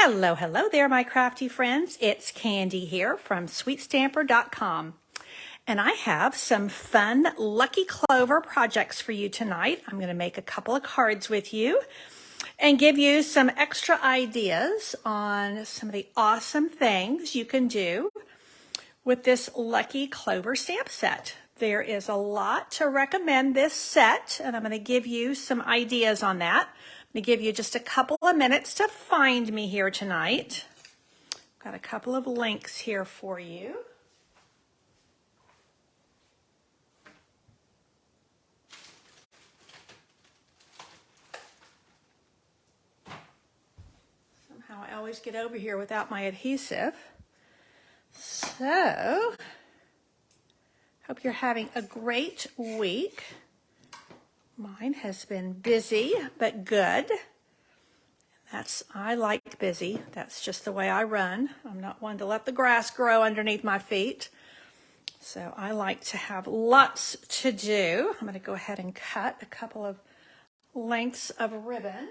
Hello, hello there, my crafty friends. It's Candy here from sweetstamper.com. And I have some fun Lucky Clover projects for you tonight. I'm going to make a couple of cards with you and give you some extra ideas on some of the awesome things you can do with this Lucky Clover stamp set. There is a lot to recommend this set, and I'm going to give you some ideas on that. I'm going to give you just a couple of minutes to find me here tonight. Got a couple of links here for you. Somehow I always get over here without my adhesive. So, hope you're having a great week. Mine has been busy, but good. I like busy. That's just the way I run. I'm not one to let the grass grow underneath my feet. So I like to have lots to do. I'm going to go ahead and cut a couple of lengths of ribbon.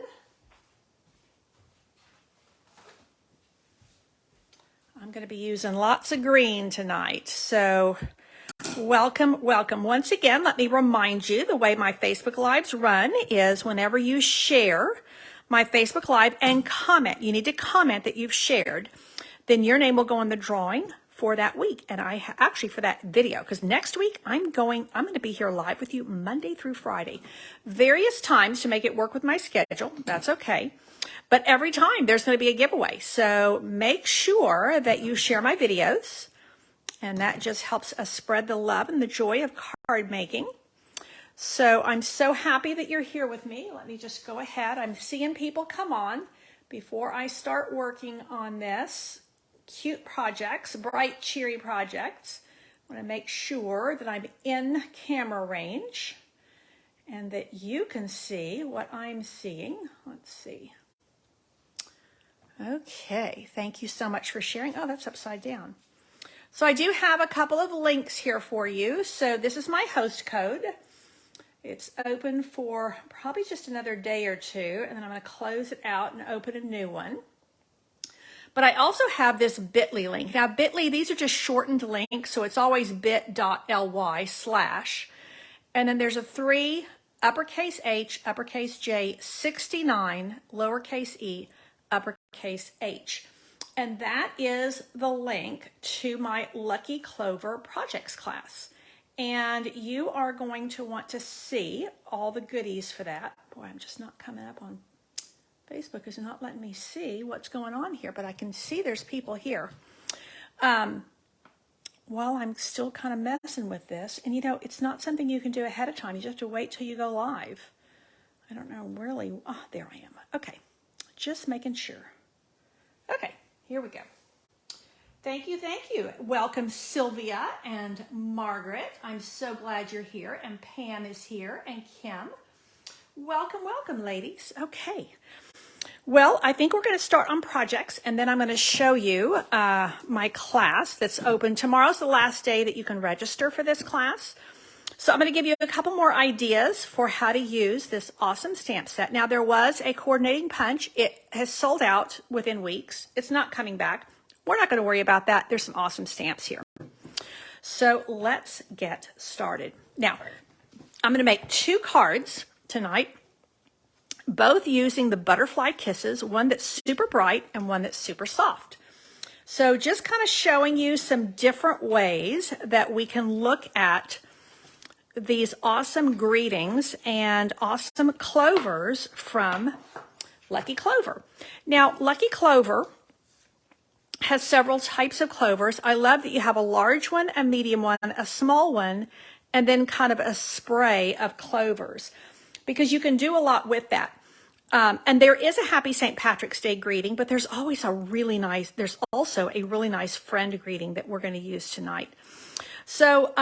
I'm going to be using lots of green tonight. So welcome, welcome. Once again, let me remind you, the way my Facebook Lives run is whenever you share my Facebook Live and comment, you need to comment that you've shared, then your name will go in the drawing for that week. And actually for that video, because next week I'm going to be here live with you Monday through Friday. Various times to make it work with my schedule. That's okay. But every time there's going to be a giveaway. So make sure that you share my videos. And that just helps us spread the love and the joy of card making. So I'm so happy that you're here with me. Let me just go ahead. I'm seeing people come on before I start working on this. Cute projects, bright, cheery projects. I want to make sure that I'm in camera range and that you can see what I'm seeing. Let's see. Okay, thank you so much for sharing. Oh, that's upside down. So I do have a couple of links here for you. So this is my host code. It's open for probably just another day or two, and then I'm going to close it out and open a new one. But I also have this bit.ly link. Now bit.ly, these are just shortened links, so it's always bit.ly/. And then there's a 3, uppercase H, uppercase J, 69, lowercase e, uppercase H. And that is the link to my Lucky Clover projects class. And you are going to want to see all the goodies for that. Boy, I'm just not coming up on Facebook. It's not letting me see what's going on here, but I can see there's people here. While I'm still kind of messing with this, and you know, it's not something you can do ahead of time. You just have to wait till you go live. I don't know really. Oh, there I am. Okay, just making sure. Okay, here we go. Thank you, thank you. Welcome, Sylvia and Margaret. I'm so glad you're here. And Pam is here, and Kim. Welcome, welcome, ladies. Okay. Well, I think we're going to start on projects, and then I'm going to show you my class that's open. Tomorrow's the last day that you can register for this class. So I'm going to give you a couple more ideas for how to use this awesome stamp set. Now, there was a coordinating punch. It has sold out within weeks. It's not coming back. We're not going to worry about that. There's some awesome stamps here. So let's get started. Now, I'm going to make 2 cards tonight, both using the butterfly kisses, one that's super bright and one that's super soft. So just kind of showing you some different ways that we can look at these awesome greetings and awesome clovers from Lucky Clover. Now, Lucky Clover has several types of clovers. I love that you have a large one, a medium one, a small one, and then kind of a spray of clovers, because you can do a lot with that. And there is a happy St. Patrick's Day greeting, but there's also a really nice friend greeting that we're going to use tonight. So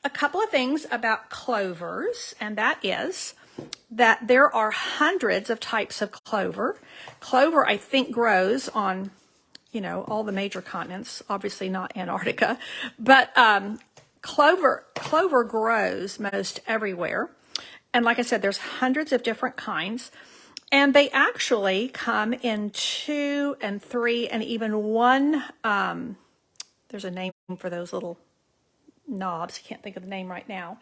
a couple of things about clovers, and that is that there are hundreds of types of clover. Clover, I think, grows on all the major continents, obviously not Antarctica, but clover grows most everywhere. And like I said, there's hundreds of different kinds. And they actually come in 2 and 3 and even 1. There's a name for those little knobs. I can't think of the name right now.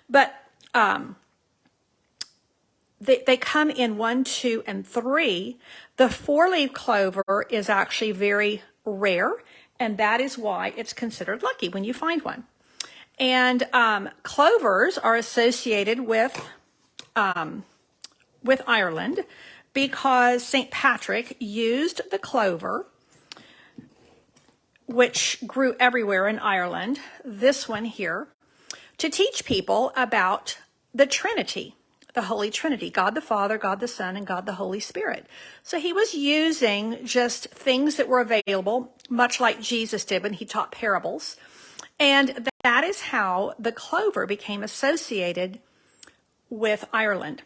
But they come in 1, 2, and 3. The 4-leaf clover is actually very rare, and that is why it's considered lucky when you find one. And clovers are associated with Ireland because St. Patrick used the clover, which grew everywhere in Ireland, this one here, to teach people about the Trinity, the Holy Trinity, God the Father, God the Son, and God the Holy Spirit. So he was using just things that were available, much like Jesus did when he taught parables. And that is how the clover became associated with Ireland.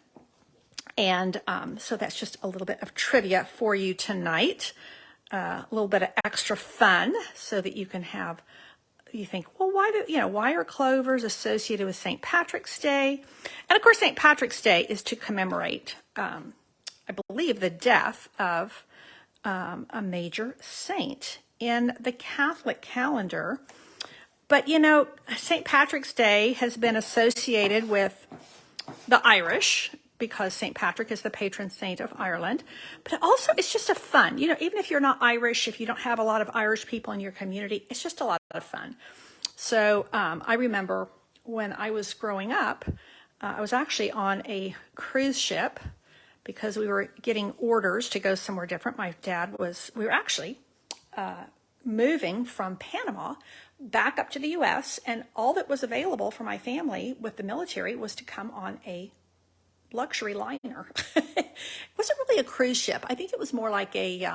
And so that's just a little bit of trivia for you tonight, a little bit of extra fun so that you can have, you think, well, why are clovers associated with St. Patrick's Day? And of course, St. Patrick's Day is to commemorate, I believe, the death of a major saint in the Catholic calendar. But, St. Patrick's Day has been associated with the Irish because St. Patrick is the patron saint of Ireland. But also, it's just a fun, even if you're not Irish, if you don't have a lot of Irish people in your community, it's just a lot of fun. So I remember when I was growing up, I was actually on a cruise ship because we were getting orders to go somewhere different. We were actually moving from Panama back up to the U.S., and all that was available for my family with the military was to come on a luxury liner. It wasn't really a cruise ship. I think it was more like a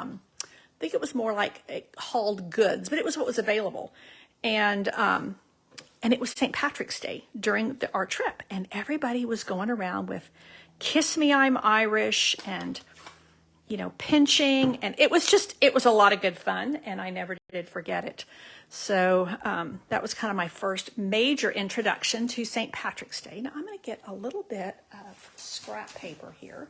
hauled goods, but it was what was available. And it was St. Patrick's Day during our trip, and everybody was going around with "Kiss Me, I'm Irish" and pinching, and it was a lot of good fun, and I never did forget it. So that was kind of my first major introduction to St. Patrick's Day. Now I'm going to get a little bit of scrap paper here.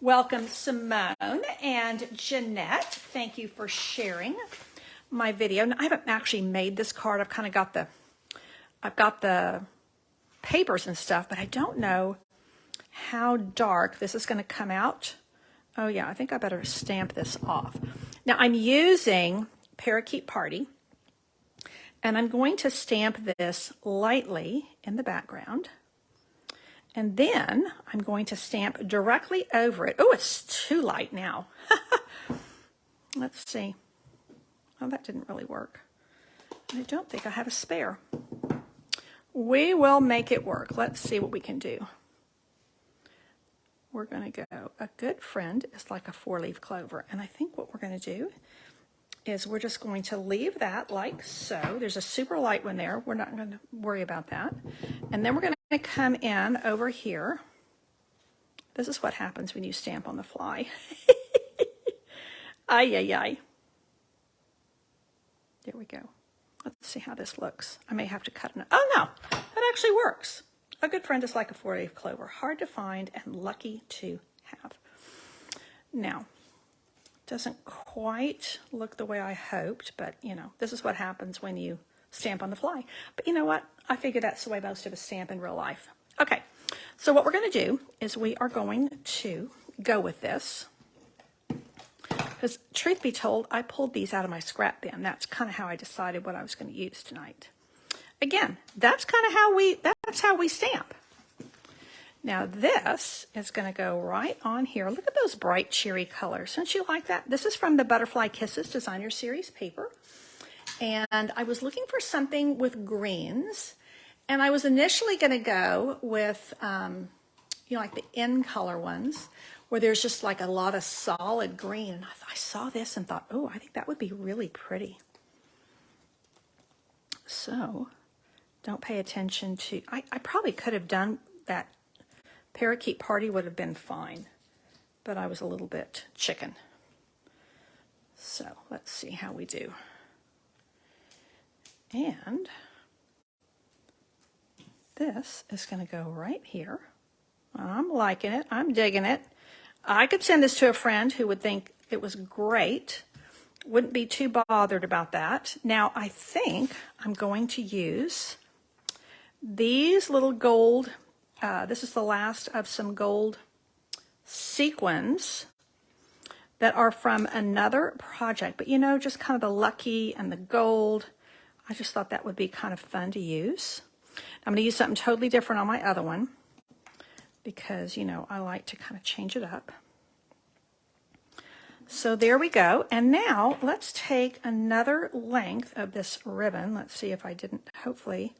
Welcome, Simone and Jeanette. Thank you for sharing my video. Now, I haven't actually made this card. I've kind of got the papers and stuff, but I don't know how dark this is going to come out. Oh yeah, I think I better stamp this off. Now I'm using Parakeet Party, and I'm going to stamp this lightly in the background. And then I'm going to stamp directly over it. Oh, it's too light now. Let's see. Oh, that didn't really work. I don't think I have a spare. We will make it work. Let's see what we can do. We're going to go, a good friend is like a 4-leaf clover. And I think what we're going to do is we're just going to leave that like so. There's a super light one there. We're not going to worry about that. And then we're going to come in over here. This is what happens when you stamp on the fly. Ay, ay, ay. There we go. Let's see how this looks. I may have to cut it. Oh, no, that actually works. A good friend is like a 4-leaf clover. Hard to find and lucky to have. Now, doesn't quite look the way I hoped, but, this is what happens when you stamp on the fly. But you know what? I figure that's the way most of us stamp in real life. Okay, so what we're going to do is we are going to go with this. Because truth be told, I pulled these out of my scrap bin. That's kind of how I decided what I was going to use tonight. Again, that's kind of how we stamp. Now this is going to go right on here. Look at those bright cherry colors. Don't you like that? This is from the Butterfly Kisses Designer Series paper. And I was looking for something with greens. And I was initially going to go with, like the in color ones, where there's just like a lot of solid green. And I saw this and thought, oh, I think that would be really pretty. So don't pay attention to, I probably could have done that. Parakeet Party would have been fine, but I was a little bit chicken. So let's see how we do. And this is going to go right here. I'm liking it. I'm digging it. I could send this to a friend who would think it was great. Wouldn't be too bothered about that. Now, I think I'm going to use these little gold, this is the last of some gold sequins that are from another project. But you know, just kind of the lucky and the gold. I just thought that would be kind of fun to use. I'm going to use something totally different on my other one because, you know, I like to kind of change it up. So there we go. And now let's take another length of this ribbon. Let's see if I didn't, hopefully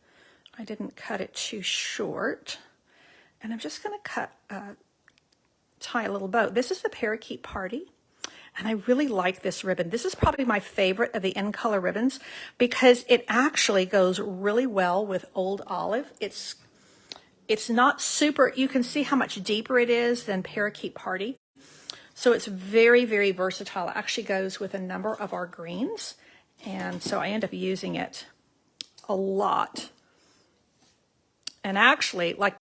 I didn't cut it too short. And I'm just going to tie a little bow. This is the Parakeet Party. And I really like this ribbon. This is probably my favorite of the in color ribbons because it actually goes really well with Old Olive. It's not super, you can see how much deeper it is than Parakeet Party. So it's very, very versatile. It actually goes with a number of our greens. And so I end up using it a lot. And actually, like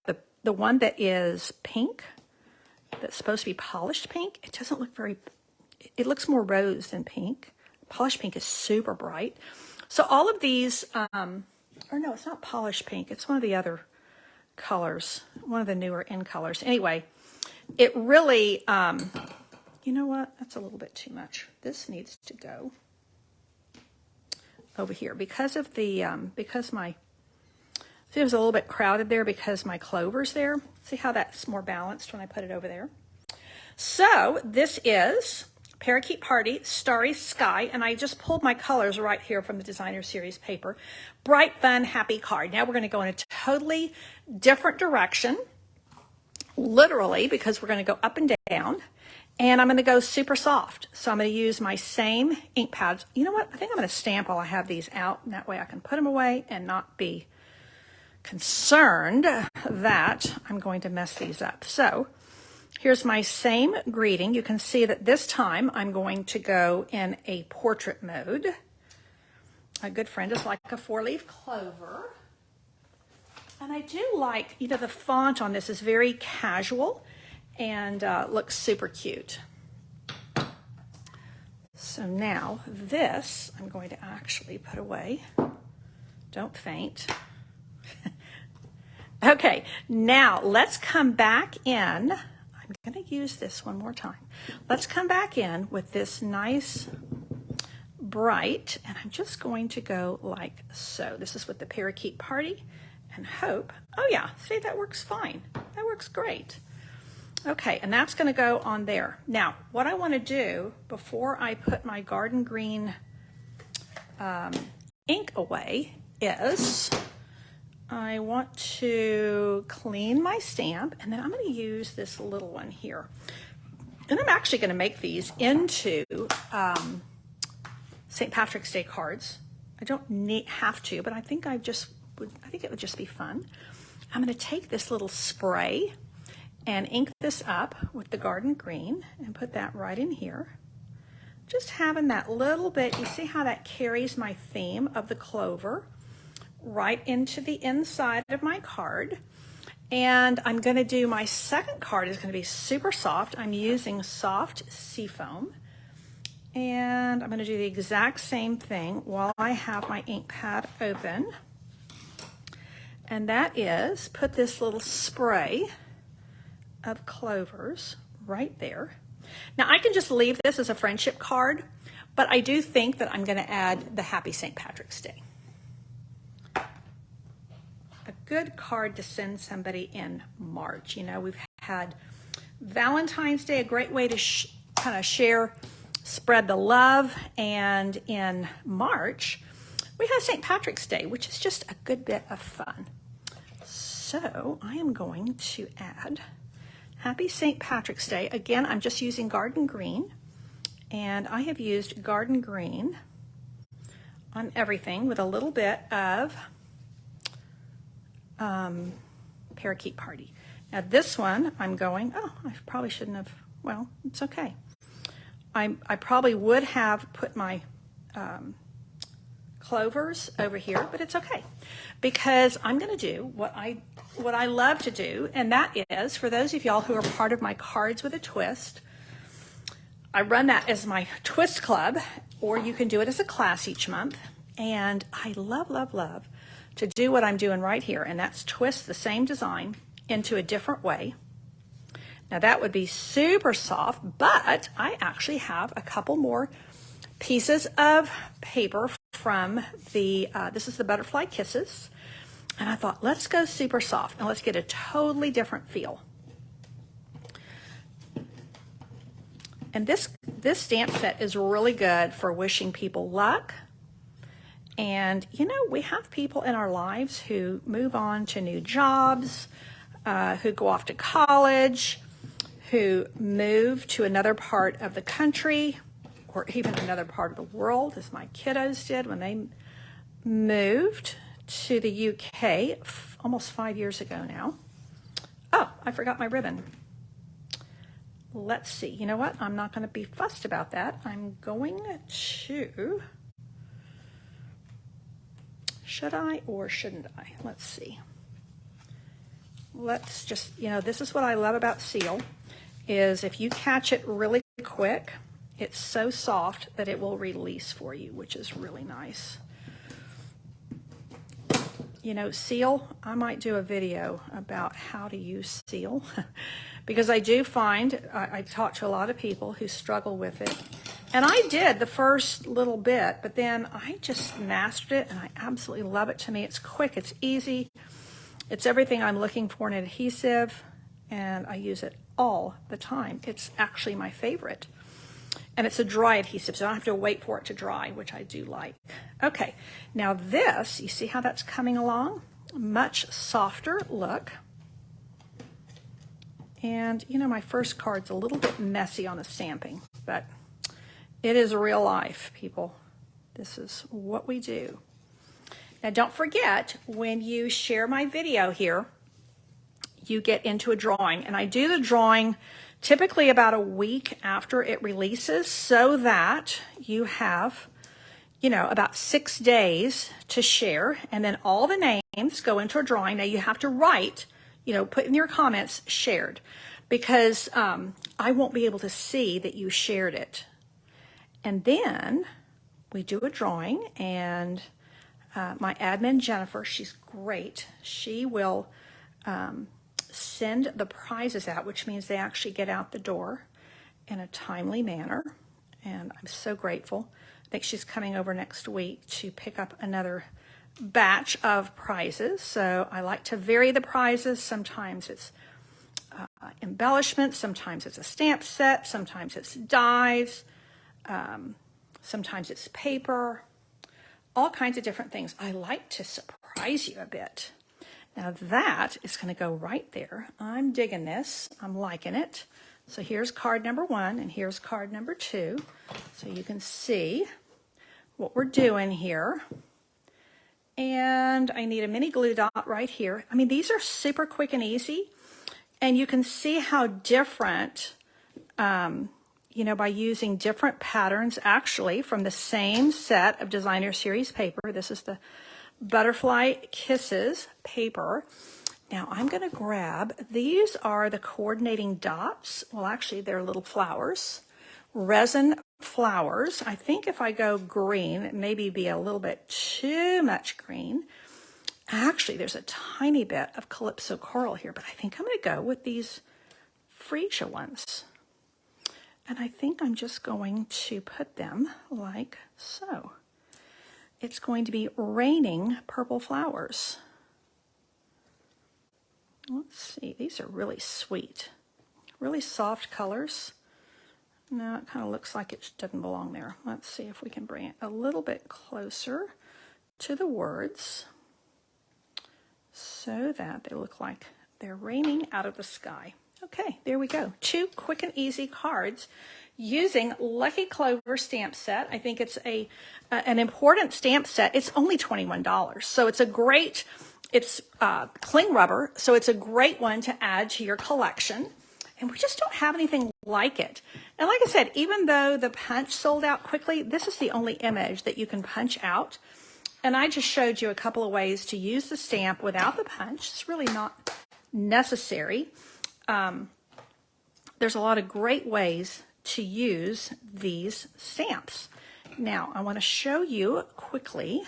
the one that is pink, that's supposed to be polished pink, it doesn't look very, it looks more rose than pink. Polished pink is super bright. So all of these, or no, it's not polished pink. It's one of the other colors, one of the newer in colors. Anyway, it really, you know what? That's a little bit too much. This needs to go over here because of the, because my, see, it was a little bit crowded there because my clover's there. See how that's more balanced when I put it over there? So this is Parakeet Party, Starry Sky, and I just pulled my colors right here from the Designer Series paper. Bright, fun, happy card. Now we're going to go in a totally different direction, literally, because we're going to go up and down, and I'm going to go super soft. So I'm going to use my same ink pads. You know what? I think I'm going to stamp while I have these out, and that way I can put them away and not be concerned that I'm going to mess these up. So here's my same greeting. You can see that this time I'm going to go in a portrait mode. A good friend is like a 4-leaf clover. And I do like, you know, the font on this is very casual and looks super cute. So now this I'm going to actually put away. Don't faint. Okay, now let's come back in. I'm going to use this one more time. Let's come back in with this nice bright, and I'm just going to go like so. This is with the Parakeet Party and Hope. Oh yeah, see, that works fine. That works great. Okay, and that's going to go on there. Now, what I want to do before I put my garden green ink away is I want to clean my stamp, and then I'm going to use this little one here. And I'm actually going to make these into St. Patrick's Day cards. I don't have to, but I think I think it would just be fun. I'm going to take this little spray and ink this up with the garden green and put that right in here. Just having that little bit, you see how that carries my theme of the clover right into the inside of my card. And I'm going to do my second card is going to be super soft. I'm using soft seafoam. And I'm going to do the exact same thing while I have my ink pad open. And that is put this little spray of clovers right there. Now I can just leave this as a friendship card, but I do think that I'm going to add the Happy St. Patrick's Day. A good card to send somebody in March. You know, we've had Valentine's Day, a great way to kind of share, spread the love, and in March we have St. Patrick's Day, which is just a good bit of fun. So I am going to add Happy St. Patrick's Day. Again, I'm just using garden green, and I have used garden green on everything with a little bit of Parakeet Party. Now this one I'm going, oh, I probably shouldn't have, well, it's okay. I probably would have put my clovers over here, but it's okay because I'm going to do what I what I love to do, and that is, for those of y'all who are part of my Cards with a Twist, I run that as my twist club, or you can do it as a class each month. And I love, love, love to do what I'm doing right here, and that's twist the same design into a different way. Now that would be super soft, but I actually have a couple more pieces of paper from the, this is the Butterfly Kisses. And I thought, let's go super soft and let's get a totally different feel. And this stamp set is really good for wishing people luck. And, you know, we have people in our lives who move on to new jobs, who go off to college, who move to another part of the country or even another part of the world, as my kiddos did when they moved to the UK almost 5 years ago now. Oh, I forgot my ribbon. Let's see. You know what? I'm not going to be fussed about that. I'm going to... Should I or shouldn't I? Let's see. Let's just, you know, this is what I love about seal, is if you catch it really quick, it's so soft that it will release for you, which is really nice. You know, seal, I might do a video about how to use seal because I do find, I talk to a lot of people who struggle with it. And I did the first little bit, but then I just mastered it and I absolutely love it. To me, it's quick, it's easy. It's everything I'm looking for in an adhesive, and I use it all the time. It's actually my favorite. And it's a dry adhesive, so I don't have to wait for it to dry, which I do like. Okay, now this, you see how that's coming along? Much softer look. And, you know, my first card's a little bit messy on the stamping, but it is real life, people. This is what we do. Now, don't forget, when you share my video here, you get into a drawing. And I do the drawing typically about a week after it releases so that you have, you know, about 6 days to share. And then all the names go into a drawing. Now, you have to write, you know, put in your comments, shared, because I won't be able to see that you shared it. And then we do a drawing, and my admin, Jennifer, she's great. She will send the prizes out, which means they actually get out the door in a timely manner. And I'm so grateful. I think she's coming over next week to pick up another batch of prizes. So I like to vary the prizes. Sometimes it's embellishments, sometimes it's a stamp set, sometimes it's dies, sometimes it's paper, all kinds of different things. I like to surprise you a bit. Now that is going to go right there. I'm digging this. I'm liking it. So here's card number 1 and here's card number 2. So you can see what we're doing here. And I need a mini glue dot right here. I mean, these are super quick and easy. And you can see how different, you know, by using different patterns actually from the same set of Designer Series paper. This is the Butterfly Kisses paper. Now I'm going to grab, these are the coordinating dots. Well, actually they're little flowers, resin flowers. I think if I go green, it maybe be a little bit too much green. Actually, there's a tiny bit of Calypso Coral here, but I think I'm going to go with these freesia ones. And I think I'm just going to put them like so. It's going to be raining purple flowers. Let's see, these are really sweet, really soft colors. No, it kind of looks like it doesn't belong there. Let's see if we can bring it a little bit closer to the words so that they look like they're raining out of the sky. Okay, there we go. 2 quick and easy cards using Lucky Clover stamp set. I think it's an important stamp set. It's only $21, so it's a great, it's cling rubber, so it's a great one to add to your collection. And we just don't have anything like it. And like I said, even though the punch sold out quickly, this is the only image that you can punch out And I just showed you a couple of ways to use the stamp without the punch. It's really not necessary. There's a lot of great ways to use these stamps. Now, I want to show you quickly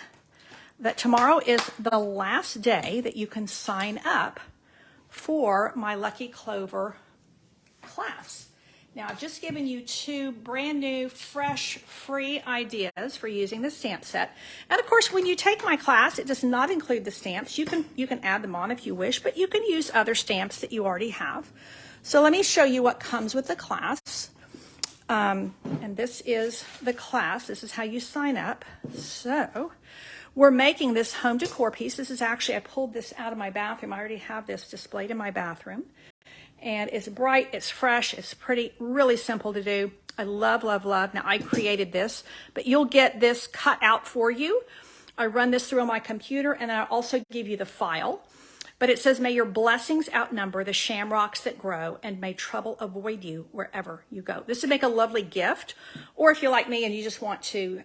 that tomorrow is the last day that you can sign up for my Lucky Clover class. Now, I've just given you 2 brand new, fresh, free ideas for using the stamp set. And of course, when you take my class, it does not include the stamps. You can add them on if you wish, but you can use other stamps that you already have. So let me show you what comes with the class. And this is the class. This is how you sign up. So we're making this home decor piece. This is actually, I pulled this out of my bathroom. I already have this displayed in my bathroom. And it's bright, it's fresh, it's pretty, really simple to do. I love, love, love. Now, I created this, but you'll get this cut out for you. I run this through on my computer, and I also give you the file. But it says, may your blessings outnumber the shamrocks that grow, and may trouble avoid you wherever you go. This would make a lovely gift. Or if you're like me and you just want to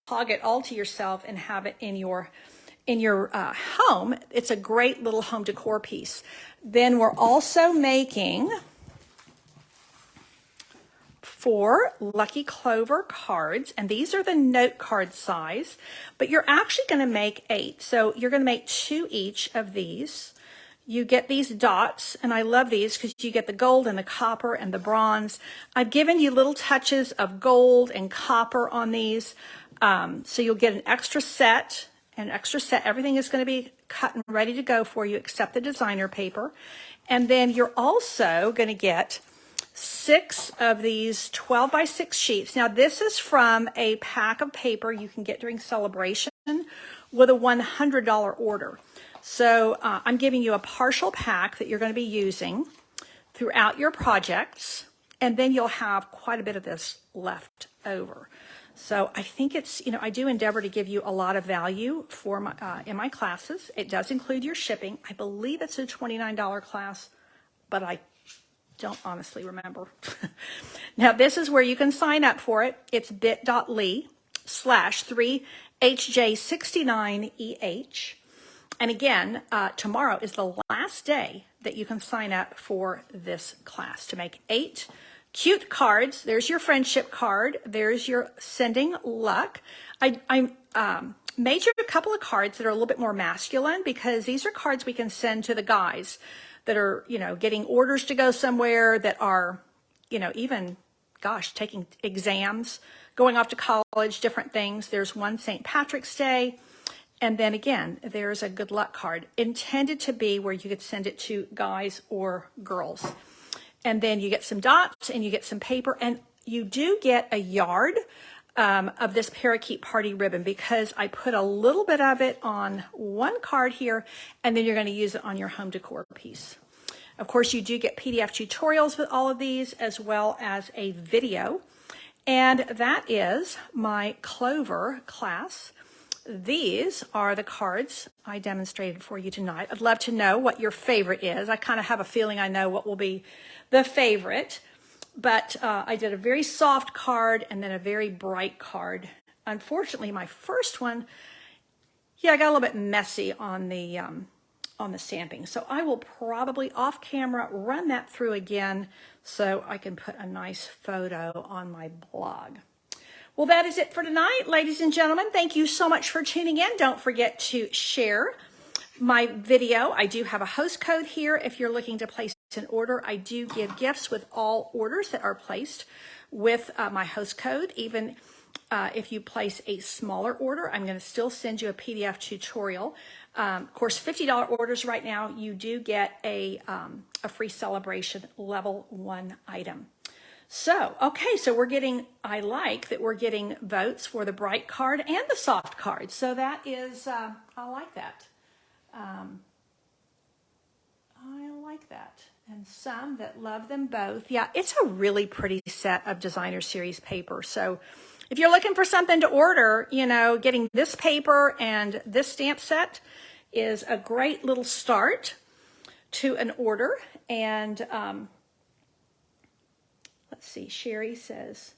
hog it all to yourself and have it in your home, it's a great little home decor piece. Then we're also making 4 Lucky Clover cards, and these are the note card size, but you're actually going to make 8. So you're going to make 2 each of these. You get these dots, and I love these because you get the gold and the copper and the bronze. I've given you little touches of gold and copper on these, so you'll get an extra set. Everything is going to be cut and ready to go for you except the designer paper. And then you're also going to get 6 of these 12 by 6 sheets. Now, this is from a pack of paper you can get during celebration with a $100 order. So I'm giving you a partial pack that you're going to be using throughout your projects, and then you'll have quite a bit of this left over. So I think it's, I do endeavor to give you a lot of value for my, in my classes. It does include your shipping. I believe it's a $29 class, but I don't honestly remember. Now, this is where you can sign up for it. It's bit.ly/3HJ69EH. And again, tomorrow is the last day that you can sign up for this class to make 8 cute cards. There's your friendship card. There's your sending luck. I made you a couple of cards that are a little bit more masculine because these are cards we can send to the guys that are, getting orders to go somewhere, that are, even, taking exams, going off to college, different things. There's one St. Patrick's Day. And then again, there's a good luck card intended to be where you could send it to guys or girls. And then you get some dots and you get some paper, and you do get a yard of this parakeet party ribbon because I put a little bit of it on one card here, and then you're going to use it on your home decor piece. Of course, you do get PDF tutorials with all of these, as well as a video. And that is my Clover class. These are the cards I demonstrated for you tonight. I'd love to know what your favorite is. I kind of have a feeling I know what will be the favorite, but I did a very soft card and then a very bright card. Unfortunately, my first one, I got a little bit messy on the stamping. So I will probably off camera run that through again so I can put a nice photo on my blog. Well, that is it for tonight, ladies and gentlemen. Thank you so much for tuning in. Don't forget to share my video. I do have a host code here if you're looking to place an order. I do give gifts with all orders that are placed with my host code. Even if you place a smaller order, I'm going to still send you a PDF tutorial. Of course, $50 orders right now, you do get a free celebration level 1 item. So, okay, so I like that we're getting votes for the bright card and the soft card. So that is, I like that. I like that. And some that love them both. Yeah, it's a really pretty set of designer series paper. So if you're looking for something to order, getting this paper and this stamp set is a great little start to an order. And let's see, Sherry says,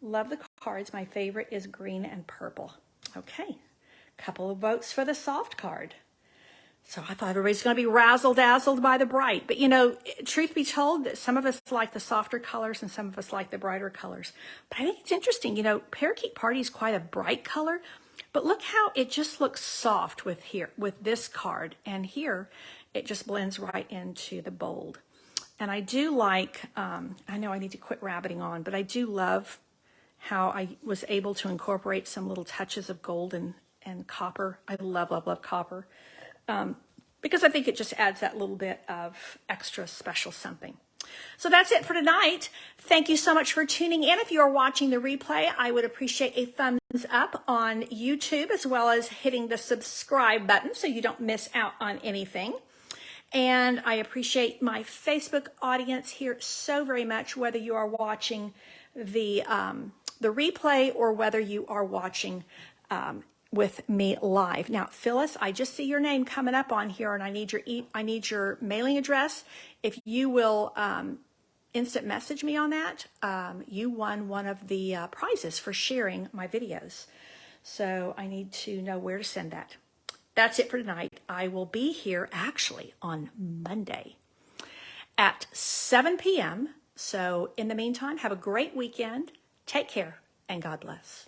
love the cards. My favorite is green and purple. Okay. couple of votes for the soft card. So I thought everybody's going to be razzle-dazzled by the bright. But, you know, truth be told, that some of us like the softer colors and some of us like the brighter colors. But I think it's interesting, you know, Parakeet Party is quite a bright color. But look how it just looks soft with this card. And here, it just blends right into the bold. And I do like, I know I need to quit rabbiting on, but I do love how I was able to incorporate some little touches of gold and copper. I love, love, love copper. Because I think it just adds that little bit of extra special something. So that's it for tonight. Thank you so much for tuning in. If you are watching the replay, I would appreciate a thumbs up on YouTube, as well as hitting the subscribe button so you don't miss out on anything. And I appreciate my Facebook audience here so very much, whether you are watching the replay or whether you are watching with me live. Now, Phyllis, I just see your name coming up on here, and I need your mailing address. If you will instant message me on that, you won one of the prizes for sharing my videos. So I need to know where to send that. That's it for tonight. I will be here actually on Monday at 7 p.m. So in the meantime, have a great weekend. Take care and God bless.